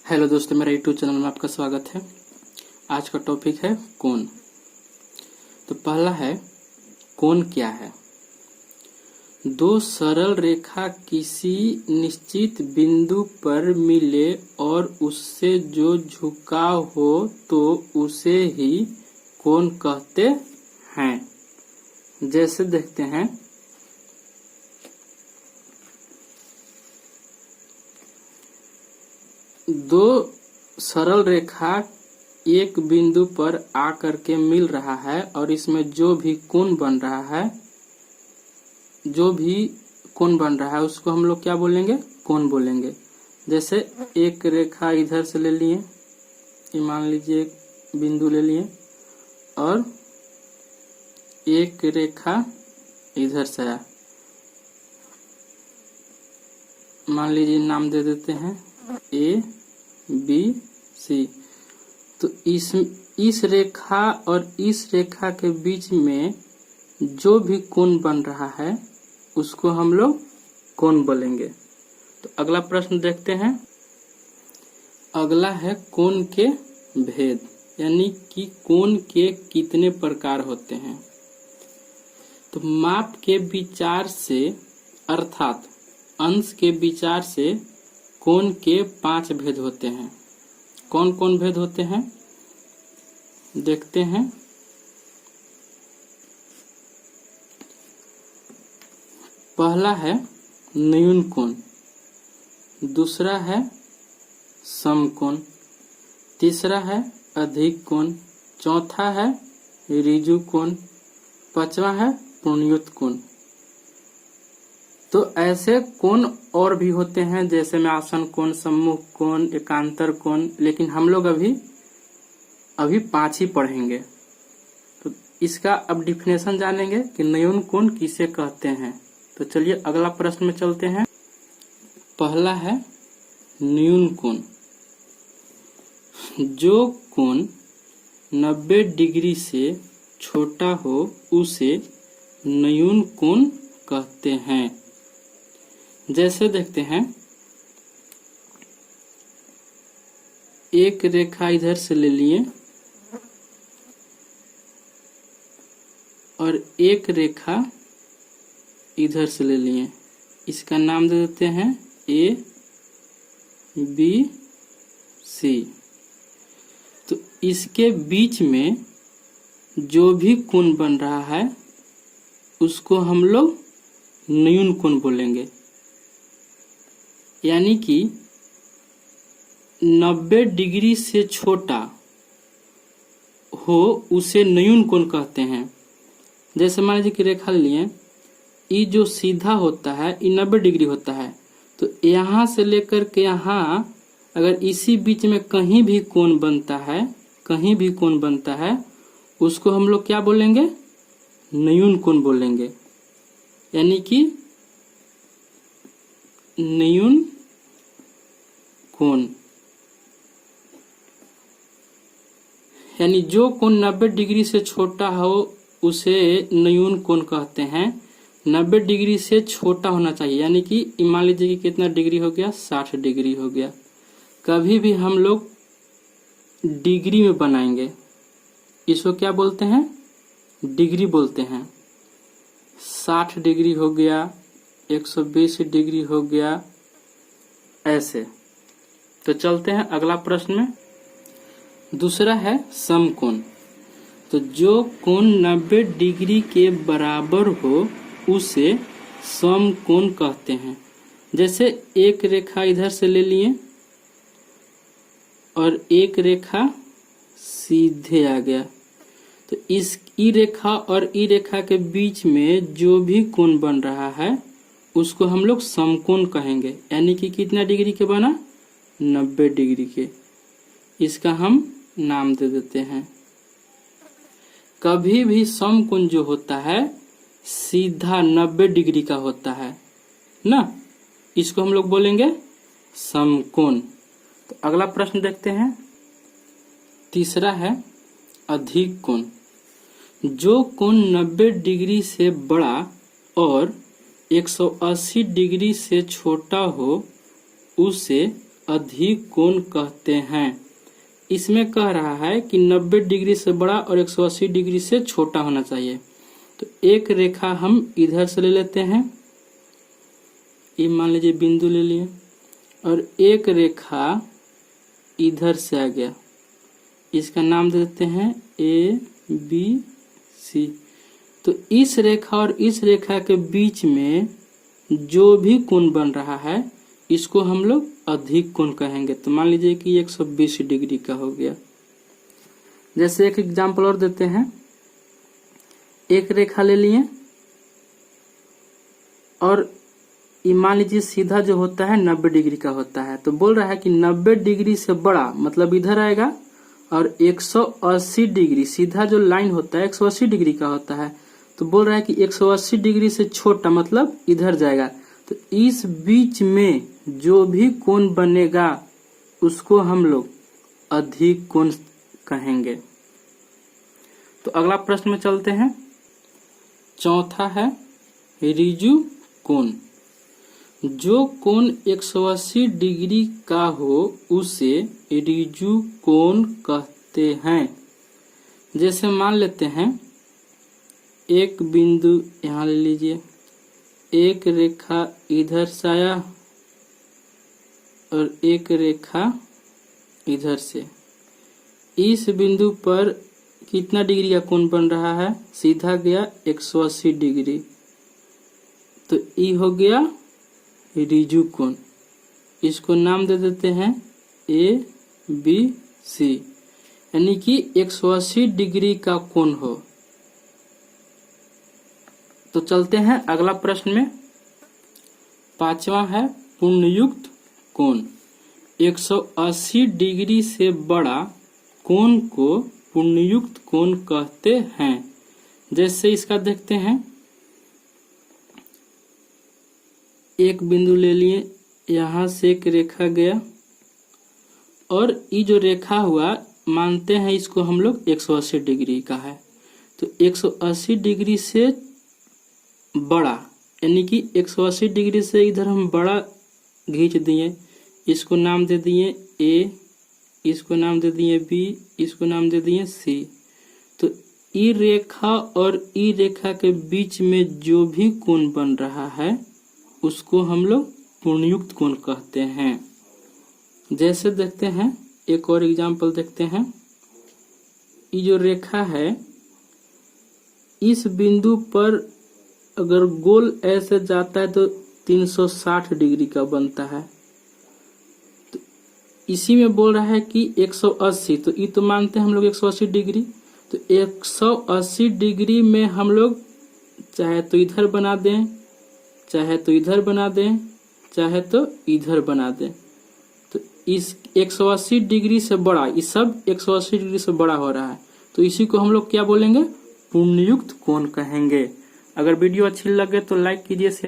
Hello दोस्तों, मेरा YouTube channel में आपका स्वागत है। आज का टॉपिक है कोण। तो पहला है, कोण क्या है। दो सरल रेखा किसी निश्चित बिंदु पर मिले और उससे जो झुकाव हो तो उसे ही कोण कहते हैं। जैसे देखते हैं, दो सरल रेखा एक बिंदु पर आकर के मिल रहा है और इसमें जो भी कोण बन रहा है उसको हम लोग क्या बोलेंगे, कोण बोलेंगे। जैसे एक रेखा इधर से ले लिए, ये मान लीजिए एक बिंदु ले लिए, और एक रेखा इधर से आया, मान लीजिए नाम दे देते हैं ए बी सी। तो इस रेखा और इस रेखा के बीच में जो भी कोण बन रहा है उसको हम लोग कोण बोलेंगे। तो अगला प्रश्न देखते हैं। अगला है कोण के भेद, यानी कि कोण के कितने प्रकार होते हैं। तो माप के विचार से अर्थात अंश के विचार से कोण के 5 भेद होते हैं। कौन कौन भेद होते हैं देखते हैं। पहला है न्यून कोण, दूसरा है समकोण, तीसरा है अधिक कोण, चौथा है ऋजु कोण, पांचवा है पूर्णयुक्त कोण। तो ऐसे कोण और भी होते हैं, जैसे में आसन कोण, सम्मुख कोण, एकांतर कोण, लेकिन हम लोग अभी 5 ही पढ़ेंगे। तो इसका अब डिफिनेशन जानेंगे कि न्यून कोण किसे कहते हैं। तो चलिए अगला प्रश्न में चलते हैं। पहला है न्यून कोण। जो कोण 90 डिग्री से छोटा हो उसे न्यून कोण कहते हैं। जैसे देखते हैं, एक रेखा इधर से ले लिए और एक रेखा इधर से ले लिए, इसका नाम दे देते हैं ए बी सी। तो इसके बीच में जो भी कोण बन रहा है उसको हम लोग न्यून कोण बोलेंगे, यानी कि 90 डिग्री से छोटा हो उसे न्यून कोण कहते हैं। जैसे मान लीजिए कि रेखा लिए, ये जो सीधा होता है ये 90 डिग्री होता है। तो यहाँ से लेकर के यहाँ अगर इसी बीच में कहीं भी कोण बनता है उसको हम लोग क्या बोलेंगे, न्यून कोण बोलेंगे, यानी कि न्यून कोण। यानी जो कोण 90 डिग्री से छोटा हो उसे न्यून कोण कहते हैं। 90 डिग्री से छोटा होना चाहिए, यानी कि मान लीजिए कि कितना डिग्री हो गया, 60 डिग्री हो गया। कभी भी हम लोग डिग्री में बनाएंगे, इसको क्या बोलते हैं, डिग्री बोलते हैं। 60 डिग्री हो गया, 120 डिग्री हो गया, ऐसे। तो चलते हैं अगला प्रश्न में। दूसरा है समकोण। तो जो कोण 90 डिग्री के बराबर हो उसे समकोण कहते हैं। जैसे एक रेखा इधर से ले लिए और एक रेखा सीधे आ गया, तो इस ई रेखा और ई रेखा के बीच में जो भी कोण बन रहा है उसको हम लोग समकोण कहेंगे, यानी कि कितना डिग्री के बना, 90 डिग्री के। इसका हम नाम दे देते हैं। कभी भी समकोण जो होता है सीधा 90 डिग्री का होता है ना, इसको हम लोग बोलेंगे समकोण। तो अगला प्रश्न देखते हैं। तीसरा है अधिक कोण। जो कोण 90 डिग्री से बड़ा और 180 डिग्री से छोटा हो उसे अधिक कोण कहते हैं। इसमें कह रहा है कि 90 डिग्री से बड़ा और 180 डिग्री से छोटा होना चाहिए। तो एक रेखा हम इधर से ले लेते हैं, ये मान लीजिए बिंदु ले लिए, और एक रेखा इधर से आ गया, इसका नाम दे देते हैं ABC। तो इस रेखा और इस रेखा के बीच में जो भी कोण बन रहा है इसको हम लोग अधिक कोण कहेंगे। तो मान लीजिए कि 120 डिग्री का हो गया। जैसे एक एग्जांपल और देते हैं, एक रेखा ले लिए और मान लीजिए सीधा जो होता है 90 डिग्री का होता है। तो बोल रहा है कि 90 डिग्री से बड़ा मतलब इधर आएगा, और 180 डिग्री सीधा जो लाइन होता है 180 डिग्री का होता है। तो बोल रहा है कि 180 डिग्री से छोटा मतलब इधर जाएगा। तो इस बीच में जो भी कोण बनेगा उसको हम लोग अधिक कोण कहेंगे। तो अगला प्रश्न में चलते हैं। चौथा है ऋजु कोण। जो कोण 180 डिग्री का हो उसे ऋजु कोण कहते हैं। जैसे मान लेते हैं एक बिंदु यहाँ ले लीजिए, एक रेखा इधर से आया और एक रेखा इधर से। इस बिंदु पर कितना डिग्री का कोण बन रहा है? सीधा गया 180 डिग्री। तो ई हो गया ऋजु कोण। इसको नाम दे देते हैं ABC, यानी कि 180 डिग्री का कोण हो। तो चलते हैं अगला प्रश्न में। पांचवा है पूर्णयुक्त कोण। 180 डिग्री से बड़ा कोण को पूर्णयुक्त कोण कहते हैं। जैसे इसका देखते हैं, एक बिंदु ले लिए, यहाँ से एक रेखा गया और ये जो रेखा हुआ मानते हैं इसको हम लोग 180 डिग्री का है। तो 180 डिग्री से बड़ा यानी कि 180 डिग्री से इधर हम बड़ा खींच दिए, इसको नाम दे दिए A, इसको नाम दे दिए B, इसको नाम दे दिए C। तो ई रेखा और ई रेखा के बीच में जो भी कोण बन रहा है उसको हम लोग पूर्णयुक्त कोण कहते हैं। जैसे देखते हैं, एक और एग्जांपल देखते हैं। ये जो रेखा है इस बिंदु पर अगर गोल ऐसे जाता है तो 360 डिग्री का बनता है। तो इसी में बोल रहा है कि 180, तो ये तो मानते हैं हम लोग 180 डिग्री। तो 180 डिग्री में हम लोग चाहे तो इधर बना दें, चाहे तो इधर बना दें, चाहे तो इधर बना दें। तो इस 180 डिग्री से बड़ा, ये सब 180 डिग्री से बड़ा हो रहा है, तो इसी को हम लोग क्या बोलेंगे? पूर्णयुक्त कोण कहेंगे। अगर वीडियो अच्छी लगे तो लाइक कीजिए।